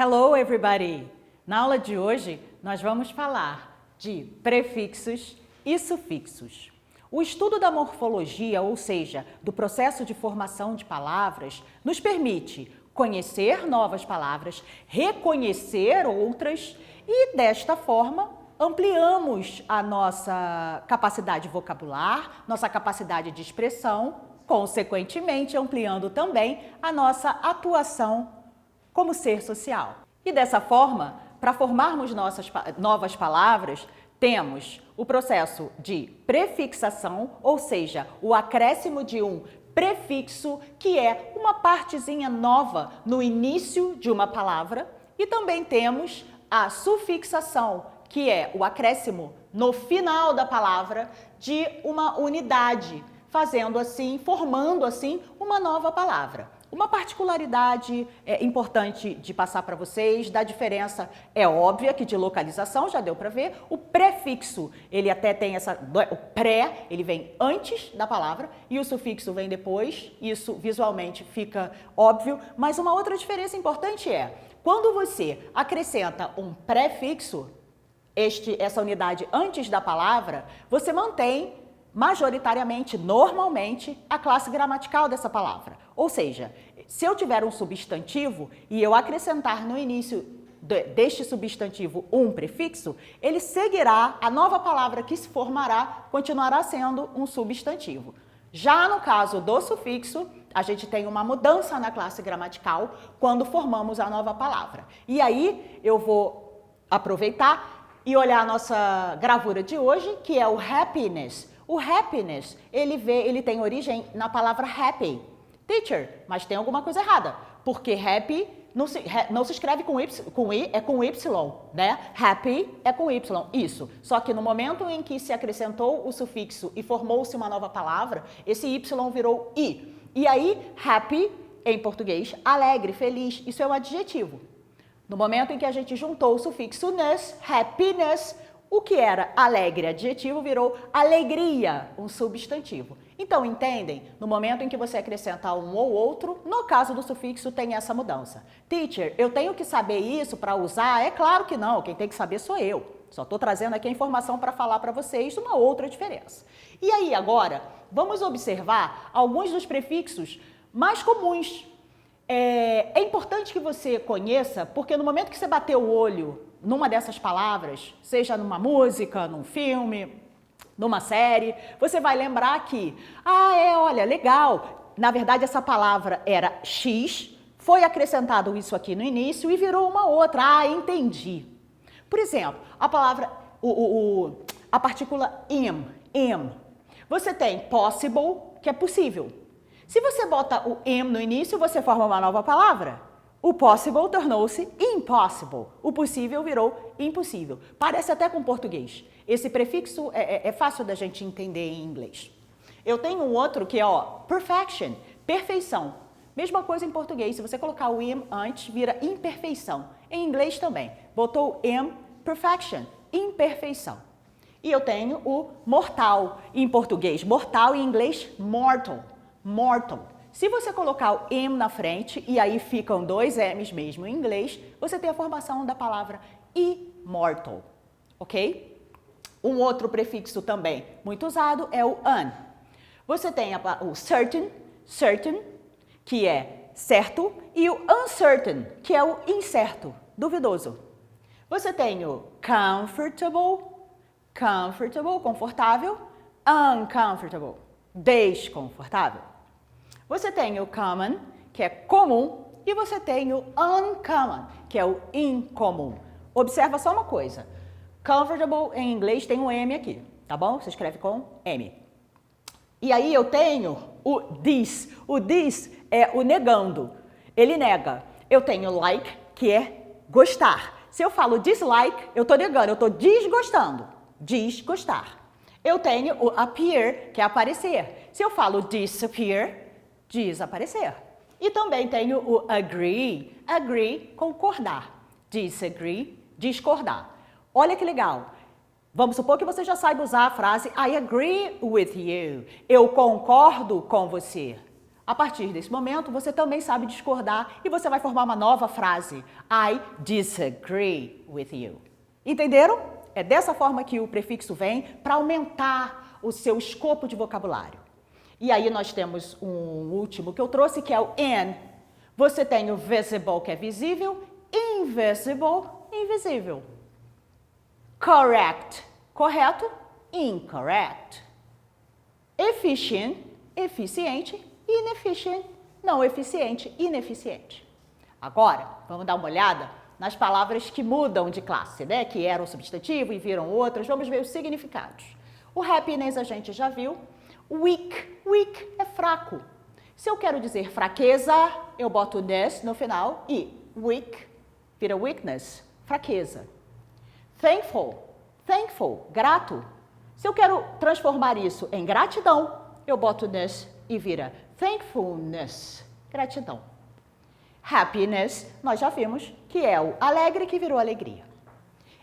Hello, everybody! Na aula de hoje, nós vamos falar de prefixos e sufixos. O estudo da morfologia, ou seja, do processo de formação de palavras, nos permite conhecer novas palavras, reconhecer outras e, desta forma, ampliamos a nossa capacidade vocabular, nossa capacidade de expressão, consequentemente ampliando também a nossa atuação como ser social. E dessa forma, para formarmos novas palavras, temos o processo de prefixação, ou seja, o acréscimo de um prefixo, que é uma partezinha nova no início de uma palavra, e também temos a sufixação, que é o acréscimo no final da palavra de uma unidade, formando assim uma nova palavra. Uma particularidade importante de passar para vocês, da diferença é óbvia, que de localização, já deu para ver, o prefixo, ele até tem o pré, ele vem antes da palavra e o sufixo vem depois, isso visualmente fica óbvio, mas uma outra diferença importante é, quando você acrescenta um prefixo, essa unidade antes da palavra, você mantém majoritariamente, normalmente, a classe gramatical dessa palavra. Ou seja, se eu tiver um substantivo e eu acrescentar no início deste substantivo um prefixo, ele seguirá, a nova palavra que se formará, continuará sendo um substantivo. Já no caso do sufixo, a gente tem uma mudança na classe gramatical quando formamos a nova palavra. E aí eu vou aproveitar e olhar a nossa gravura de hoje, que é o happiness. O happiness, ele tem origem na palavra happy. Teacher, mas tem alguma coisa errada, porque happy não se escreve com I, é com Y, né? Happy é com Y, isso. Só que no momento em que se acrescentou o sufixo e formou-se uma nova palavra, esse Y virou I. E aí, happy, em português, alegre, feliz, isso é um adjetivo. No momento em que a gente juntou o sufixo ness, happiness, o que era alegre, adjetivo, virou alegria, um substantivo. Então, entendem? No momento em que você acrescenta um ou outro, no caso do sufixo tem essa mudança. Teacher, eu tenho que saber isso para usar? É claro que não, quem tem que saber sou eu. Só estou trazendo aqui a informação para falar para vocês uma outra diferença. E aí, agora, vamos observar alguns dos prefixos mais comuns. É importante que você conheça, porque no momento que você bater o olho numa dessas palavras, seja numa música, num filme, numa série, você vai lembrar que, olha, legal, na verdade essa palavra era X, foi acrescentado isso aqui no início e virou uma outra, entendi. Por exemplo, a palavra, a partícula am, você tem possible, que é possível. Se você bota o am no início, você forma uma nova palavra. O possible tornou-se impossible. O possível virou impossível. Parece até com português. Esse prefixo é fácil da gente entender em inglês. Eu tenho um outro que é, perfection, perfeição. Mesma coisa em português. Se você colocar o am antes, vira imperfeição. Em inglês também. Botou am, perfection, imperfeição. E eu tenho o mortal em português. Mortal em inglês, mortal. Mortal. Se você colocar o am na frente, e aí ficam dois M's mesmo em inglês, você tem a formação da palavra immortal, ok? Um outro prefixo também muito usado é o un. Você tem o certain, que é certo, e o uncertain, que é o incerto, duvidoso. Você tem o comfortable, confortável, uncomfortable, desconfortável. Você tem o common, que é comum, e você tem o uncommon, que é o incomum. Observa só uma coisa. Comfortable em inglês tem um M aqui, tá bom? Você escreve com M. E aí eu tenho o this. O this é o negando. Ele nega. Eu tenho like, que é gostar. Se eu falo dislike, eu estou negando, eu estou desgostando. Desgostar. Eu tenho o appear, que é aparecer. Se eu falo disappear, desaparecer. E também tenho o agree, concordar, disagree, discordar. Olha que legal. Vamos supor que você já saiba usar a frase I agree with you. Eu concordo com você. A partir desse momento, você também sabe discordar e você vai formar uma nova frase. I disagree with you. Entenderam? É dessa forma que o prefixo vem para aumentar o seu escopo de vocabulário. E aí nós temos um último que eu trouxe, que é o in. Você tem o visible, que é visível, invisible, invisível. Correct, correto, incorrect. Efficient, eficiente, inefficient, não eficiente, ineficiente. Agora, vamos dar uma olhada nas palavras que mudam de classe, né? Que eram substantivo e viram outras. Vamos ver os significados. O happiness a gente já viu. Weak, weak é fraco. Se eu quero dizer fraqueza, eu boto ness no final e weak vira weakness, fraqueza. Thankful, thankful, grato. Se eu quero transformar isso em gratidão, eu boto ness e vira thankfulness, gratidão. Happiness, nós já vimos que é o alegre que virou alegria.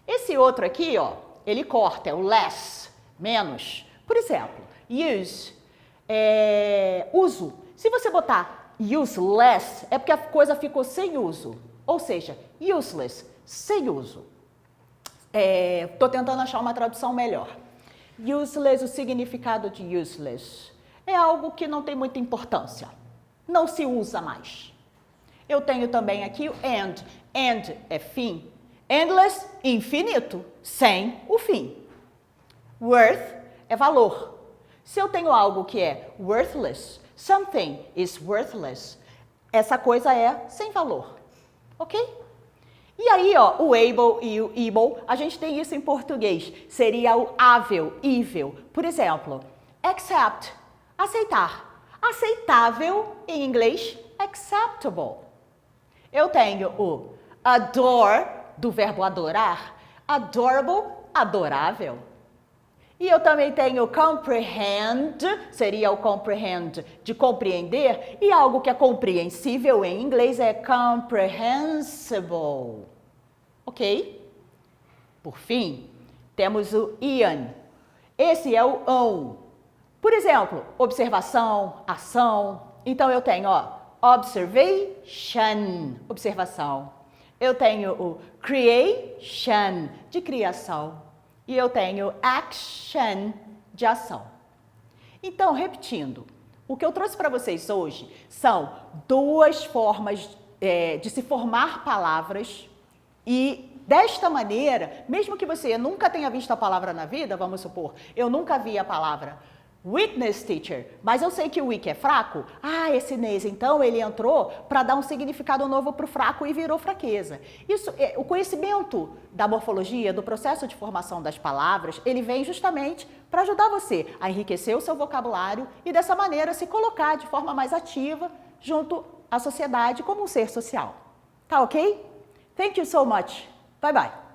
Esse outro aqui, ó, ele corta, é o less, menos. Por exemplo, use, uso. Se você botar useless, é porque a coisa ficou sem uso. Ou seja, useless, sem uso. Estou tentando achar uma tradução melhor. Useless, o significado de useless é algo que não tem muita importância. Não se usa mais. Eu tenho também aqui o end. End é fim. Endless, infinito, sem o fim. Worth é valor. Se eu tenho algo que é worthless, something is worthless, essa coisa é sem valor. Ok? E aí, ó, o able e o able, a gente tem isso em português. Seria o ável, evil. Por exemplo, accept, aceitar. Aceitável, em inglês, acceptable. Eu tenho o adore, do verbo adorar, adorable, adorável. E eu também tenho comprehend, seria o comprehend, de compreender, e algo que é compreensível em inglês é comprehensible. Ok? Por fim, temos o ian. Esse é o on. Por exemplo, observação, ação. Então eu tenho, ó, observation, observação. Eu tenho o creation, de criação. E eu tenho action, de ação. Então, repetindo, o que eu trouxe para vocês hoje são duas formas de se formar palavras e, desta maneira, mesmo que você nunca tenha visto a palavra na vida, vamos supor, eu nunca vi a palavra weakness, teacher, mas eu sei que o weak é fraco. Ah, esse ness, então, ele entrou para dar um significado novo para o fraco e virou fraqueza. Isso, o conhecimento da morfologia, do processo de formação das palavras, ele vem justamente para ajudar você a enriquecer o seu vocabulário e, dessa maneira, se colocar de forma mais ativa junto à sociedade como um ser social. Tá ok? Thank you so much. Bye bye.